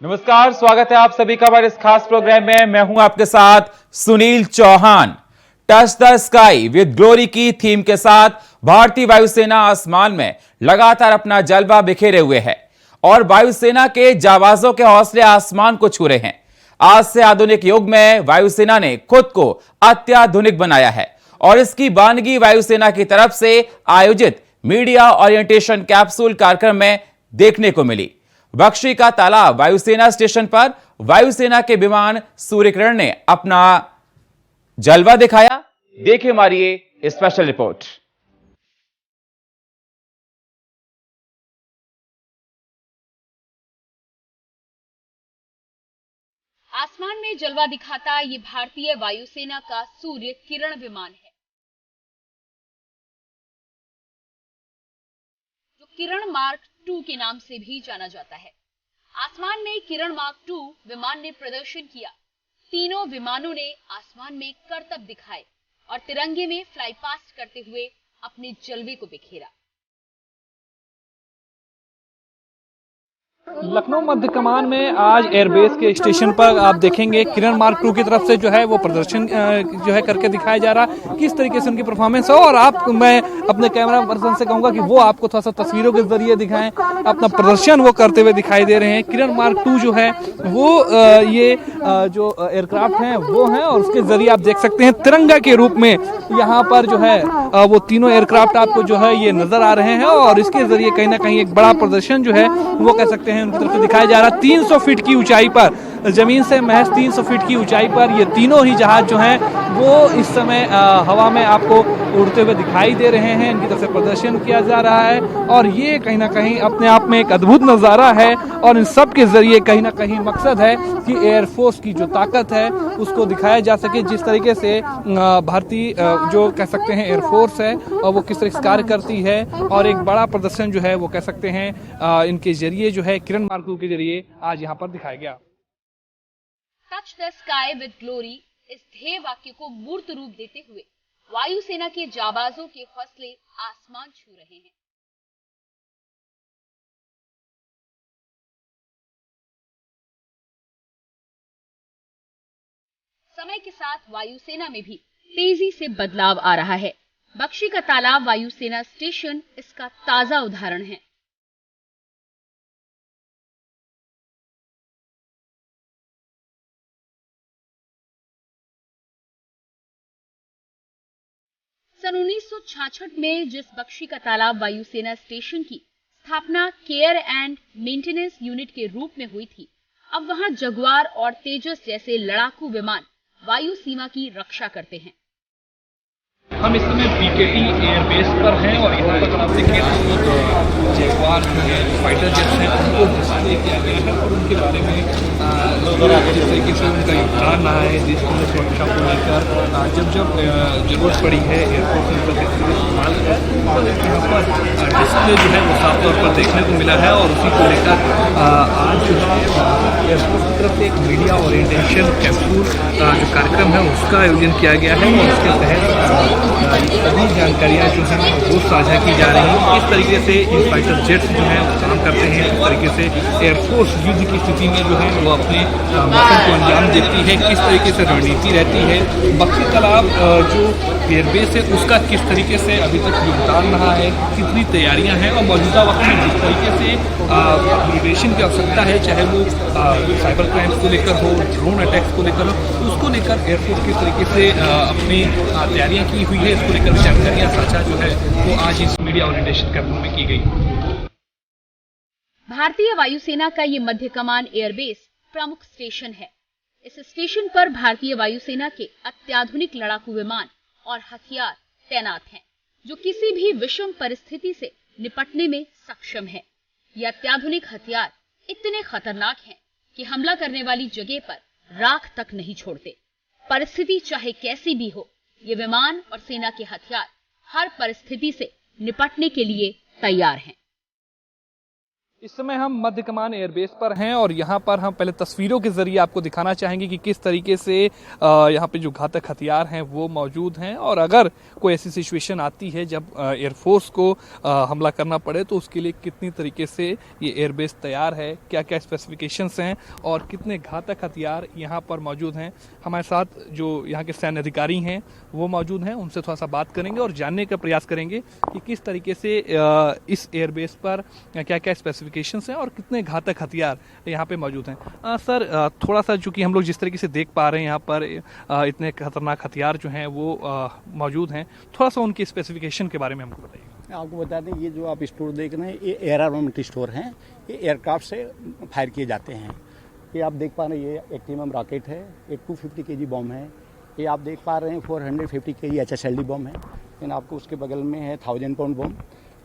नमस्कार, स्वागत है आप सभी का हमारे इस खास प्रोग्राम में। मैं हूं आपके साथ Sunil Chauhan. Touch the sky with glory की थीम के साथ भारतीय वायुसेना आसमान में लगातार अपना जलवा बिखेरे हुए है और वायुसेना के जाबाजों के हौसले आसमान को छू रहे हैं। आज से आधुनिक युग में वायुसेना ने खुद को अत्याधुनिक बनाया है और इसकी बानगी वायुसेना की तरफ से आयोजित मीडिया ओरिएंटेशन कैप्सूल कार्यक्रम में देखने को मिली। बख्शी का तालाब वायुसेना स्टेशन पर वायुसेना के विमान सूर्यकिरण ने अपना जलवा दिखाया। देखिए हमारी ये स्पेशल रिपोर्ट। आसमान में जलवा दिखाता ये भारतीय वायुसेना का सूर्य किरण विमान है, जो किरण मार्क 2 के नाम से भी जाना जाता है। आसमान में किरण मार्क 2 विमान ने प्रदर्शन किया। तीनों विमानों ने आसमान में करतब दिखाए और तिरंगे में फ्लाई पास्ट करते हुए अपने जलवे को बिखेरा। लखनऊ मध्य कमान में आज एयरबेस के स्टेशन पर आप देखेंगे किरण मार्क 2 की तरफ से जो है वो प्रदर्शन जो है करके दिखाया जा रहा, किस तरीके से उनकी परफॉर्मेंस हो। और मैं अपने कैमरा पर्सन से कहूंगा कि वो आपको थोड़ा सा तस्वीरों के जरिए दिखाएं, अपना प्रदर्शन वो करते हुए दिखाई दे रहे हैं। किरण मार्क 2 जो है वो ये जो एयरक्राफ्ट हैं वो हैं और उसके जरिए आप देख सकते हैं तिरंगा के रूप में यहाँ पर जो है वो तीनों एयरक्राफ्ट आपको जो है ये नजर आ रहे हैं और इसके जरिए कहीं ना कहीं एक बड़ा प्रदर्शन जो है वो कह सकते हैं उनकी तरफ से दिखाया जा रहा है। 300 फीट की ऊंचाई पर, जमीन से महज 300 फीट की ऊंचाई पर ये तीनों ही जहाज जो हैं वो इस समय हवा में आपको उड़ते हुए दिखाई दे रहे हैं। इनकी तरफ से प्रदर्शन किया जा रहा है और ये कहीं ना कहीं अपने आप में एक अद्भुत नज़ारा है और इन सब के जरिए कहीं ना कहीं मकसद है कि एयरफोर्स की जो ताकत है उसको दिखाया जा सके। जिस तरीके से भारतीय जो कह सकते हैं एयरफोर्स है और वो किस तरह से कार्य करती है और एक बड़ा प्रदर्शन जो है वो कह सकते हैं इनके जरिए जो है किरण मार्क 2 के जरिए आज यहाँ पर दिखाया गया। Touch the sky with glory इस ध्येय वाक्य को मूर्त रूप देते हुए वायुसेना के जाबाजों के हौसले आसमान छू रहे हैं। समय के साथ वायुसेना में भी तेजी से बदलाव आ रहा है। बख्शी का तालाब वायुसेना स्टेशन इसका ताजा उदाहरण है। सन 1966 में जिस बख्शी का तालाब वायुसेना स्टेशन की स्थापना केयर एंड मेंटेनेंस यूनिट के रूप में हुई थी, अब वहां जगुआर और तेजस जैसे लड़ाकू विमान वायु सीमा की रक्षा करते हैं। हम इस समय पीकेटी एयरबेस पर हैं और यहाँ पर आप देखें तो जगुआर जो है फाइटर जेट्स हैं उनको डिस्प्ले किया गया है और उनके बारे में जिस तरीके से उनका योगदान रहा है देश की सुरक्षा को लेकर। जब जरूरत पड़ी है एयरफोर्स ने उनका इस्तेमाल किया तो यहाँ पर डिस्प्ले जो है वो साफ तौर पर देखने को मिला है और उसी को लेकर आज जो है एयरफोर्स की तरफ से एक मीडिया ओरिएंटेशन कैप्सूल जो कार्यक्रम है उसका आयोजन किया गया है और उसके तहत सभी जानकारियाँ जो हैं वो साझा की जा रही हैं। किस तरीके से इन फाइटर जेट्स जो हैं वो काम करते हैं, किस तरीके से एयरफोर्स युद्ध की स्थिति में जो है वो अपने मिशन को अंजाम देती है, किस तरीके से रणनीति रहती है। बख्शी तालाब जो एयरबेस है उसका किस तरीके से अभी तक योगदान रहा है, कितनी तैयारियाँ हैं और मौजूदा वक्त में जिस तरीके से अपग्रेडेशन की आवश्यकता है, चाहे वो साइबर क्राइम्स को लेकर हो, ड्रोन अटैक्स को लेकर हो, उसको लेकर एयरफोर्स किस तरीके से अपनी तैयारियां की हुई है, इसको लेकर जानकारियां साझा जो है वो आज इस मीडिया ओरिएंटेशन कैंपेन में की गई। भारतीय वायुसेना का ये मध्य कमान एयरबेस प्रमुख स्टेशन है। इस स्टेशन पर भारतीय वायुसेना के अत्याधुनिक लड़ाकू विमान और हथियार तैनात हैं, जो किसी भी विषम परिस्थिति से निपटने में सक्षम है। ये अत्याधुनिक हथियार इतने खतरनाक हैं कि हमला करने वाली जगह पर राख तक नहीं छोड़ते। परिस्थिति चाहे कैसी भी हो, ये विमान और सेना के हथियार हर परिस्थिति से निपटने के लिए तैयार हैं। इस समय हम मध्य कमान एयरबेस पर हैं और यहाँ पर हम पहले तस्वीरों के जरिए आपको दिखाना चाहेंगे कि किस तरीके से यहाँ पे जो घातक हथियार हैं वो मौजूद हैं, और अगर कोई ऐसी सिचुएशन आती है जब एयरफोर्स को हमला करना पड़े तो उसके लिए कितनी तरीके से ये एयरबेस तैयार है, क्या क्या स्पेसिफिकेशंस हैं और कितने घातक हथियार यहाँ पर मौजूद हैं। हमारे साथ जो यहाँ के सैन्य अधिकारी हैं वो मौजूद हैं, उनसे थोड़ा सा बात करेंगे और जानने का प्रयास करेंगे कि किस तरीके से इस एयरबेस पर क्या क्या स्पेसिफिकेशंस हैं और कितने घातक हथियार यहाँ पे मौजूद हैं। सर, थोड़ा सा चूँकि हम लोग जिस तरीके से देख पा रहे हैं यहाँ पर इतने खतरनाक हथियार जो हैं वो मौजूद हैं, थोड़ा सा उनकी स्पेसिफिकेशन के बारे में हमको बताइए। आपको बता दें, ये जो आप स्टोर देख रहे हैं ये एयर आर्मामेंट स्टोर हैं, ये एयरक्राफ्ट से फायर किए जाते हैं। ये आप देख पा रहे हैं, ये एक्टिमम रॉकेट है, ये 250 केजी बम है। ये आप देख पा रहे हैं 450 केजी HSLD बम है। देन आपको उसके बगल में है 1000 पाउंड बम,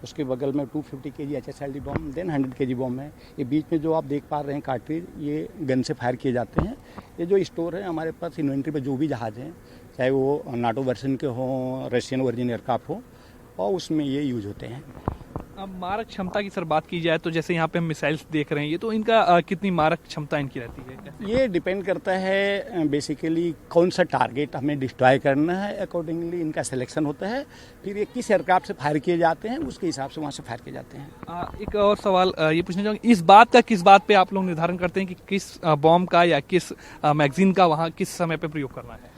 उसके बगल में 250 केजी HSLD बम, देन 100 केजी बम है। ये बीच में जो आप देख पा रहे हैं कार्ट्रिज, ये गन से फायर किए जाते हैं। ये जो स्टोर है हमारे पास इन्वेंट्री पे जो भी जहाज़ हैं, चाहे वो नाटो वर्जन के हों, रशियन वर्जन एयरक्राफ्ट हो, और उसमें ये यूज होते हैं। अब मारक क्षमता की सर बात की जाए तो जैसे यहाँ पे हम मिसाइल्स देख रहे हैं, ये तो इनका कितनी मारक क्षमता इनकी रहती है? ये डिपेंड करता है बेसिकली कौन सा टारगेट हमें डिस्ट्रॉय करना है, अकॉर्डिंगली इनका सिलेक्शन होता है। फिर ये किस एयरक्राफ्ट से फायर किए जाते हैं उसके हिसाब से वहाँ से फायर किए जाते हैं। एक और सवाल ये पूछना चाहूँगा, इस बात का किस बात पे आप लोग निर्धारण करते हैं कि किस बॉम्ब का या किस मैगजीन का वहाँ किस समय पे प्रयोग करना है?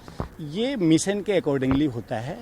ये मिशन के अकॉर्डिंगली होता है।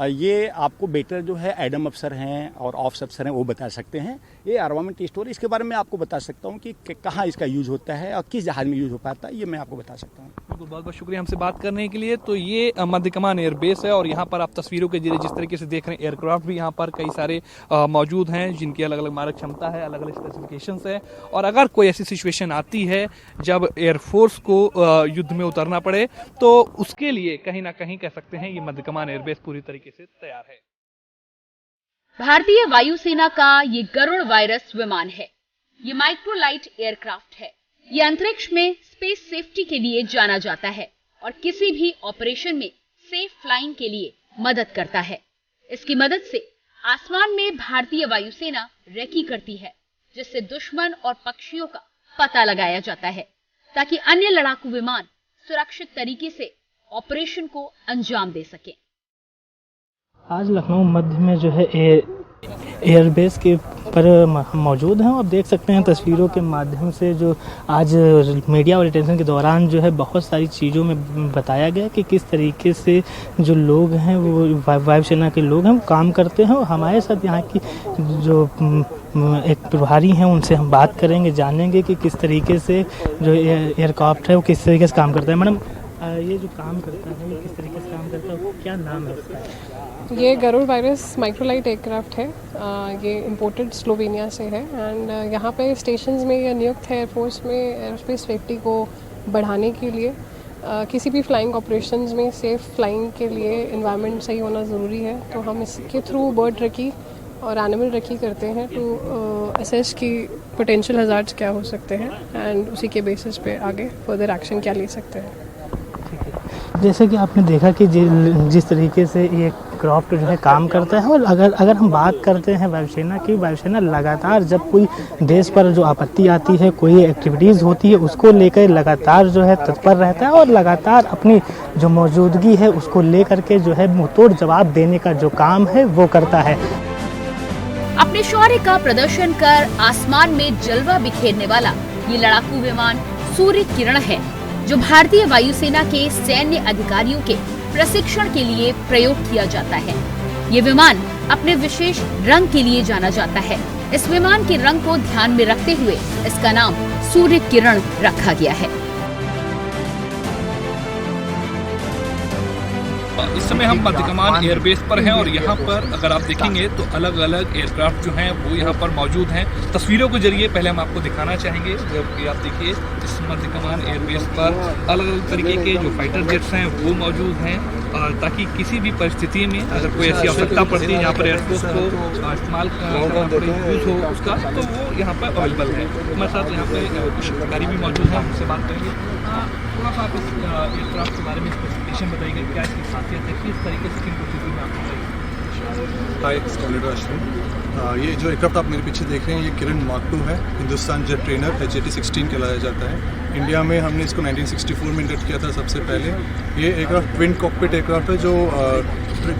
ये आपको बेटर जो है एडम अफसर हैं और ऑफ्स अफसर हैं वो बता सकते हैं। ये आर्मामेंट स्टोर, इसके बारे में आपको बता सकता हूँ कि कहाँ इसका यूज होता है और किस जहाज में यूज हो पाता है, ये मैं आपको बता सकता हूँ। बिल्कुल, बहुत बहुत शुक्रिया हमसे बात करने के लिए। तो ये मध्य कमान एयरबेस है और यहाँ पर आप तस्वीरों के जरिए जिस तरीके से देख रहे हैं, एयरक्राफ्ट भी यहाँ पर कई सारे मौजूद हैं जिनकी अलग अलग मारक क्षमता है, अलग अलग स्पेसिफिकेशंस है। और अगर कोई ऐसी सिचुएशन आती है जब एयरफोर्स को युद्ध में उतरना पड़े तो उसके लिए कहीं ना कहीं कह सकते हैं ये मध्य कमान एयरबेस पूरी तरीके से तैयार है। भारतीय वायुसेना का ये गरुड़ वायरस विमान है। ये माइक्रोलाइट एयरक्राफ्ट है। ये अंतरिक्ष में स्पेस सेफ्टी के लिए जाना जाता है और किसी भी ऑपरेशन में सेफ फ्लाइंग के लिए मदद करता है। इसकी मदद से आसमान में भारतीय वायुसेना रेकी करती है, जिससे दुश्मन और पक्षियों का पता लगाया जाता है ताकि अन्य लड़ाकू विमान सुरक्षित तरीके से ऑपरेशन को अंजाम दे सके। आज लखनऊ मध्य में जो है एयरबेस के पर मौजूद हैं। आप देख सकते हैं तस्वीरों के माध्यम से जो आज मीडिया ओरिएंटेशन के दौरान जो है बहुत सारी चीज़ों में बताया गया कि किस तरीके से जो लोग हैं वो वायुसेना के लोग हैं वो काम करते हैं। और हमारे साथ यहाँ की जो एक प्रभारी हैं उनसे हम बात करेंगे, जानेंगे कि किस तरीके से जो एयरक्राफ्ट है वो किस तरीके से काम करता है। मैडम, ये जो काम करता है ये किस तरीके से काम करता है, वो क्या नाम है इसका? ये गरुड़ वायरस माइक्रोलाइट एयरक्राफ्ट है। ये इंपोर्टेड स्लोवेनिया से है एंड यहाँ पे स्टेशंस में ये नियुक्त है एयरफोर्स में एयरोस्पेस सेफ्टी को बढ़ाने के लिए। किसी भी फ्लाइंग ऑपरेशंस में सेफ फ्लाइंग के लिए एनवायरनमेंट सही होना ज़रूरी है, तो हम इसके थ्रू बर्ड रेकी और एनिमल रेकी करते हैं टू असेस की पोटेंशियल हज़ार्ड्स क्या हो सकते हैं एंड उसी के बेसिस पे आगे फर्दर एक्शन क्या ले सकते हैं। जैसे कि आपने देखा कि जिस तरीके से ये क्राफ्ट जो है काम करता है, और अगर हम बात करते हैं वायुसेना की, वायुसेना लगातार जब कोई देश पर जो आपत्ति आती है, कोई एक्टिविटीज़ होती है, उसको लेकर लगातार जो है तत्पर रहता है और लगातार अपनी जो मौजूदगी है उसको लेकर के जो है मुंहतोड़ जवाब देने का जो काम है वो करता है। अपने शौर्य का प्रदर्शन कर आसमान में जलवा बिखेरने वाला ये लड़ाकू विमान सूर्य किरण है, जो भारतीय वायुसेना के सैन्य अधिकारियों के प्रशिक्षण के लिए प्रयोग किया जाता है। ये विमान अपने विशेष रंग के लिए जाना जाता है। इस विमान के रंग को ध्यान में रखते हुए इसका नाम सूर्य किरण रखा गया है। इस समय हम मध्य कमान एयरबेस पर हैं और यहाँ पर अगर आप देखेंगे तो अलग अलग एयरक्राफ्ट जो हैं वो यहाँ पर मौजूद हैं। तस्वीरों के जरिए पहले हम आपको दिखाना चाहेंगे। जब आप देखिए इस मध्य कमान एयरबेस पर अलग अलग तरीके के जो फाइटर जेट्स हैं वो मौजूद हैं, ताकि किसी भी परिस्थिति में अगर कोई ऐसी आवश्यकता पड़ती है यहाँ पर एयरफोर्स को इस्तेमाल यूज हो उसका, तो वो यहाँ पर अवेलेबल है। हमारे साथ यहाँ पे कुछ अधिकारी भी मौजूद हैं, उनसे बात करेंगे। थोड़ा सा आप इस एयरक्राफ्ट के बारे में स्पेसिफिकेशन बताइए, क्या इसकी खासियत है, किस तरीके से किन परिस्थितियों में आप Hi, it's Colonel Ashwin. ये जो एयरक्राफ्ट आप मेरे पीछे देख रहे हैं, ये किरण मार्क 2 है। हिंदुस्तान जेट ट्रेनर HJT-16 कहलाया जाता है। इंडिया में हमने इसको 1964 में इंडक्ट किया था सबसे पहले। ये एयरक्राफ्ट ट्विन कॉकपिट एयरक्राफ्ट है जो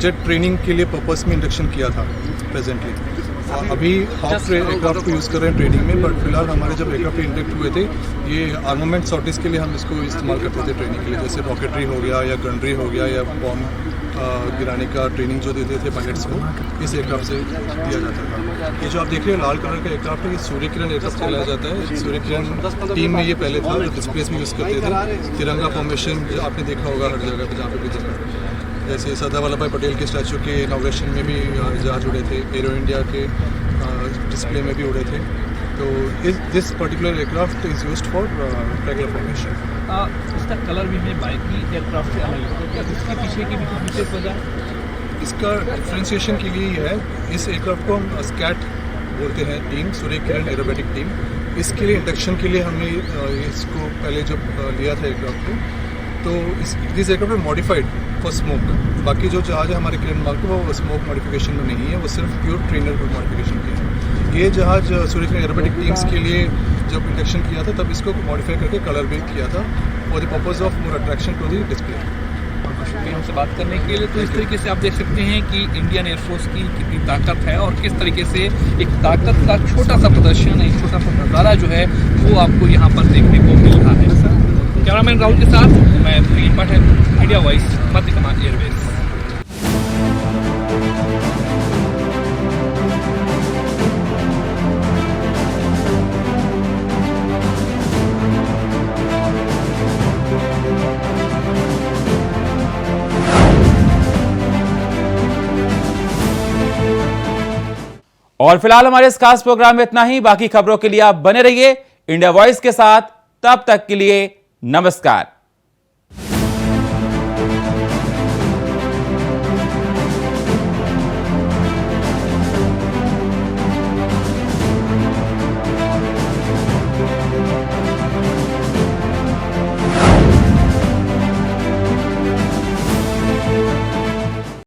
जेट ट्रेनिंग के लिए पर्पस में इंडक्शन किया था प्रेजेंटली। अभी हॉक एयरक्राफ्ट को यूज़ कर रहे हैं ट्रेनिंग में, बट फिलहाल हमारे जब एयरक्राफ्ट इंडक्ट हुए थे, ये आर्मामेंट सॉर्टिस के लिए हम इसको इस्तेमाल करते थे ट्रेनिंग के लिए, जैसे रॉकेटरी हो गया या गनरी हो गया या बॉम्ब गिराने का ट्रेनिंग जो देते थे पायलट्स को, इस एयरक्राफ्ट से दिया जाता था। ये जो आप देख रहे हैं लाल कलर का एयरक्राफ्ट है, ये सूर्य किरण एयरक्राफ्ट कहलाया जाता है। सूर्य किरण टीम में ये पहले था, डिस्प्लेस में यूज़ करते थे। तिरंगा फॉर्मेशन जो आपने देखा होगा हर जगह पे जहाँ पे भी देखा, जैसे सरदार वल्लभ भाई पटेल के स्टैचू के इनॉग्रेशन में भी जहाज उड़े थे, एरो इंडिया के डिस्प्ले में भी उड़े थे। तो this particular aircraft is used for regular formation. इसका कलर भी है बाइकी एयरक्राफ्ट से अलग है, तो क्या इसके पीछे की विशेष वजह है? इसका डिफ्रेंसिएशन के लिए ही है। इस एयरक्राफ्ट को हम स्कैट बोलते हैं team, Surya Kiran aerobatic team. इसके लिए इंडक्शन के लिए हमने इसको पहले जब लिया था एयरक्राफ्ट को, तो this aircraft modified for smoke. बाकी जो जहाज है हमारे किरण मार्क वो स्मोक मॉडिफिकेशन में नहीं है, वो सिर्फ प्योर ट्रेनर को मॉडिफिकेशन किया है। ये जहाज सूर्य किरण एरोबेटिक टीम्स के लिए जब इंडक्शन किया था, तब इसको मॉडिफाई करके कलर भी किया था for the purpose of more attraction to the display. शुक्रिया हमसे बात करने के लिए। तो इस तरीके से आप देख सकते हैं कि इंडियन एयरफोर्स की कितनी ताकत है और किस तरीके से एक ताकत का छोटा सा प्रदर्शन, एक छोटा सा नज़ारा जो है वो आपको यहाँ पर देखने को मिल रहा है। कैमरामैन राहुल के साथ मैं सुनील पटेल, इंडिया वॉइस, मध्य कमान एयरवेज। और फिलहाल हमारे इस खास प्रोग्राम में इतना ही। बाकी खबरों के लिए आप बने रहिए इंडिया वॉइस के साथ। तब तक के लिए नमस्कार।